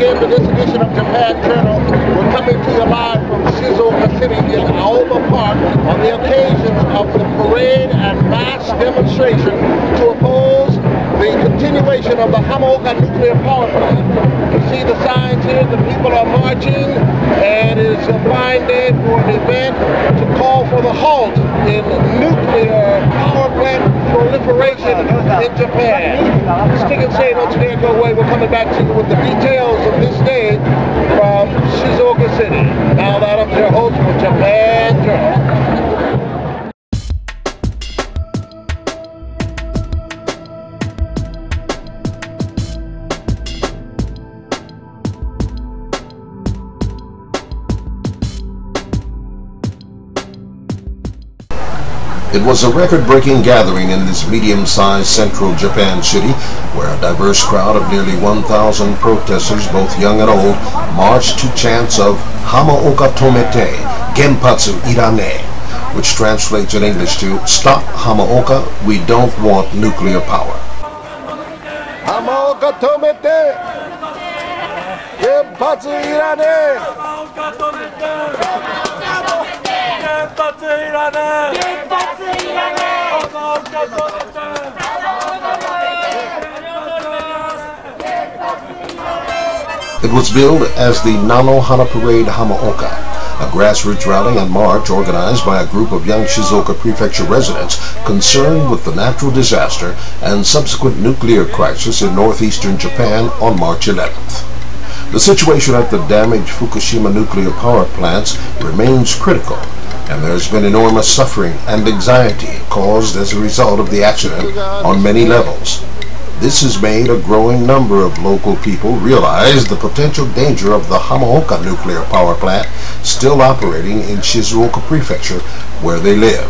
again to this edition of Japan Journal. We're coming to you live from Shizuoka City in Aoba Park on the occasion of the parade and mass demonstration to oppose the continuation of the Hamaoka Nuclear Power Plant. You see the signs here, the people are marching, and it is a fine day for an event to call for the halt in nuclear power plant proliferation in Japan. Stick and say, don't you dare go away. We're coming back to you with the details of this day from Shizuoka City. Now that I'm your host for Japan Journal. It was a record-breaking gathering in this medium-sized central Japan city, where a diverse crowd of nearly 1,000 protesters, both young and old, marched to chants of Hamaoka Tomete, Genpatsu Irane, which translates in English to "Stop Hamaoka, we don't want nuclear power." Hamaoka Tomete, Genpatsu Irane. It was billed as the Nanohana Parade Hamaoka, a grassroots rally and march organized by a group of young Shizuoka Prefecture residents concerned with the natural disaster and subsequent nuclear crisis in northeastern Japan on March 11th. The situation at the damaged Fukushima nuclear power plants remains critical, and there has been enormous suffering and anxiety caused as a result of the accident on many levels. This has made a growing number of local people realize the potential danger of the Hamaoka nuclear power plant still operating in Shizuoka Prefecture, where they live.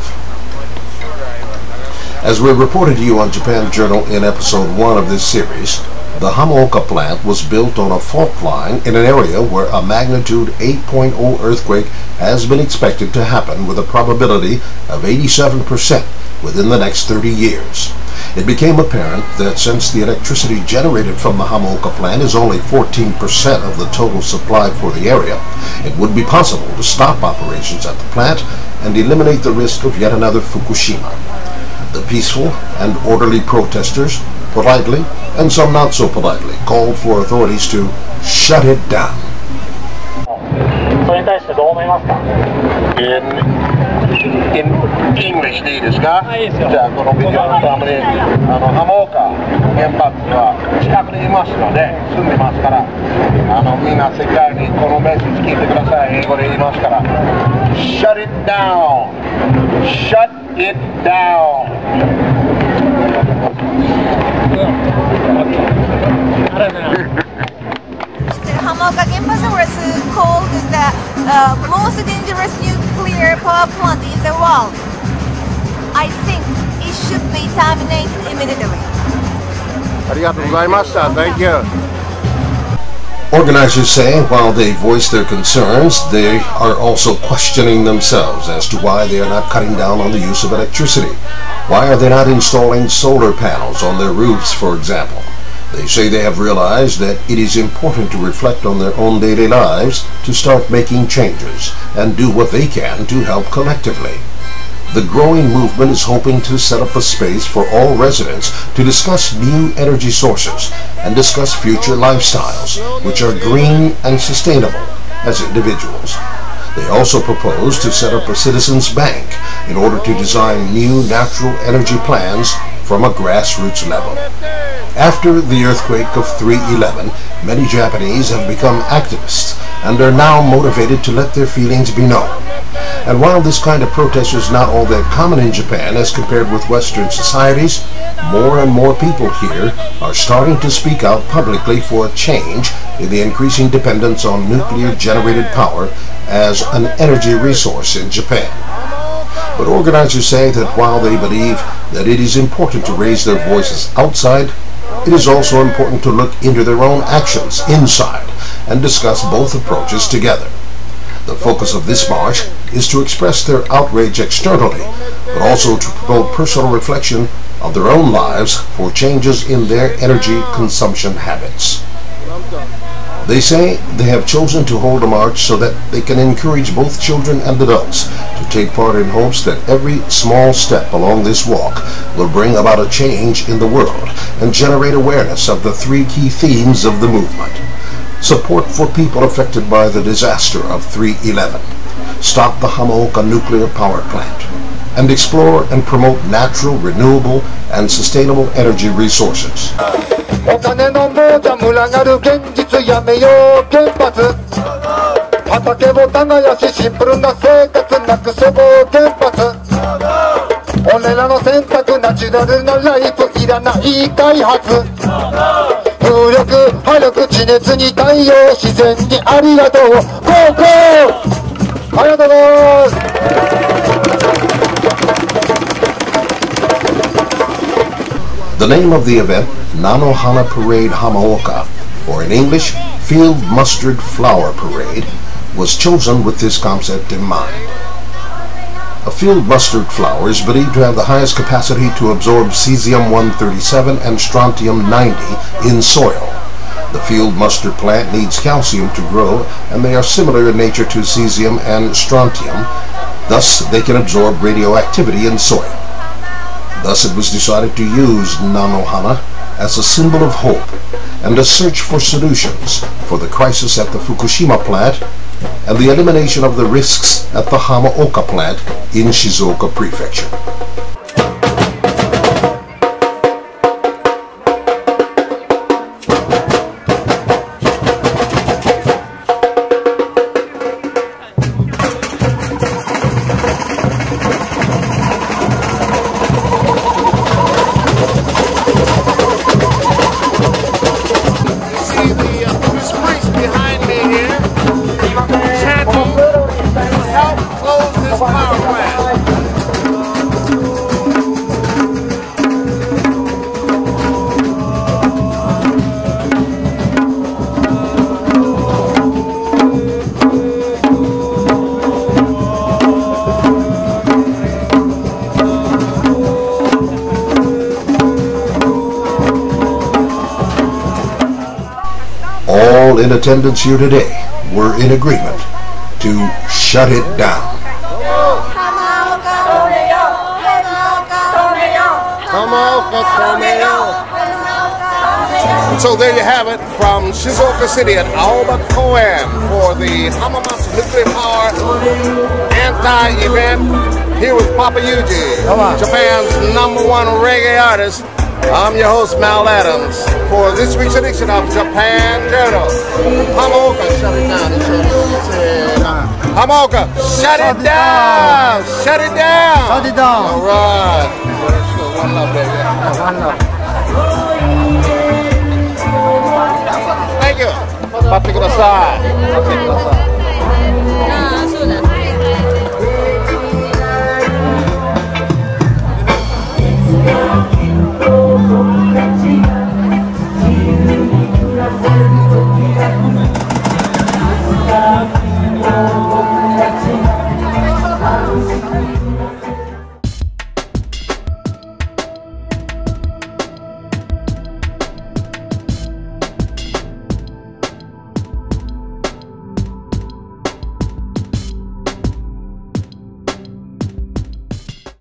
As we reported to you on Japan Journal in episode 1 of this series, the Hamaoka plant was built on a fault line in an area where a magnitude 8.0 earthquake has been expected to happen with a probability of 87% within the next 30 years. It became apparent that since the electricity generated from the Hamaoka plant is only 14% of the total supply for the area, it would be possible to stop operations at the plant and eliminate the risk of yet another Fukushima. The peaceful and orderly protesters politely, and some not so politely, called for authorities to shut it down. In English でいいですか？じゃあこのビデオのためにHamaoka原発は近くにいますので、住んでますから、みんな世界にこのメッセージ聞いてください。英語で言いますから、Shut it down! Shut it down! Hamaoka Genpatsu was called the most dangerous nuclear power plant in the world. I think it should be terminated immediately. ありがとうございました。Thank you. Organizers say while they voice their concerns, they are also questioning themselves as to why they are not cutting down on the use of electricity. Why are they not installing solar panels on their roofs, for example? They say they have realized that it is important to reflect on their own daily lives to start making changes and do what they can to help collectively. The growing movement is hoping to set up a space for all residents to discuss new energy sources and discuss future lifestyles, which are green and sustainable as individuals. They also propose to set up a citizens' bank in order to design new natural energy plans from a grassroots level. After the earthquake of 3/11, many Japanese have become activists and are now motivated to let their feelings be known. And while this kind of protest is not all that common in Japan as compared with Western societies, more and more people here are starting to speak out publicly for a change in the increasing dependence on nuclear-generated power as an energy resource in Japan. But organizers say that while they believe that it is important to raise their voices outside, it is also important to look into their own actions inside and discuss both approaches together. The focus of this march is to express their outrage externally, but also to promote personal reflection of their own lives for changes in their energy consumption habits. They say they have chosen to hold a march so that they can encourage both children and adults to take part in hopes that every small step along this walk will bring about a change in the world and generate awareness of the three key themes of the movement. Support for people affected by the disaster of 3/11, stop the Hamaoka Nuclear Power Plant, and explore and promote natural, renewable, and sustainable energy resources. お金の亡者群がる現実やめよう原発畑を耕しシンプルな生活なくせぼう原発俺らの選択ナチュラルなライフいらない開発風力波力地熱に対応自然にありがとうゴーゴーありがとうございます The name of the event, Nanohana Parade Hamaoka, or in English, Field Mustard Flower Parade, was chosen with this concept in mind. A field mustard flower is believed to have the highest capacity to absorb cesium-137 and strontium-90 in soil. The field mustard plant needs calcium to grow, and they are similar in nature to cesium and strontium. Thus, they can absorb radioactivity in soil. Thus, it was decided to use Nanohana as a symbol of hope and a search for solutions for the crisis at the Fukushima plant and the elimination of the risks at the Hamaoka plant in Shizuoka Prefecture. All in attendance here today were in agreement to shut it down. So there you have it from Shizuoka City at Aoba Koen for the Hamaoka Nuclear Power anti-event. Here with Papa Yuji, Japan's #1 reggae artist. I'm your host, Mal Adams, for this week's edition of Japan Journal. Hamaoka, shut it down. Hamaoka, shut it down! Shut it down! Shut it down! All right. One love, baby. One love. Thank you. 待ってください。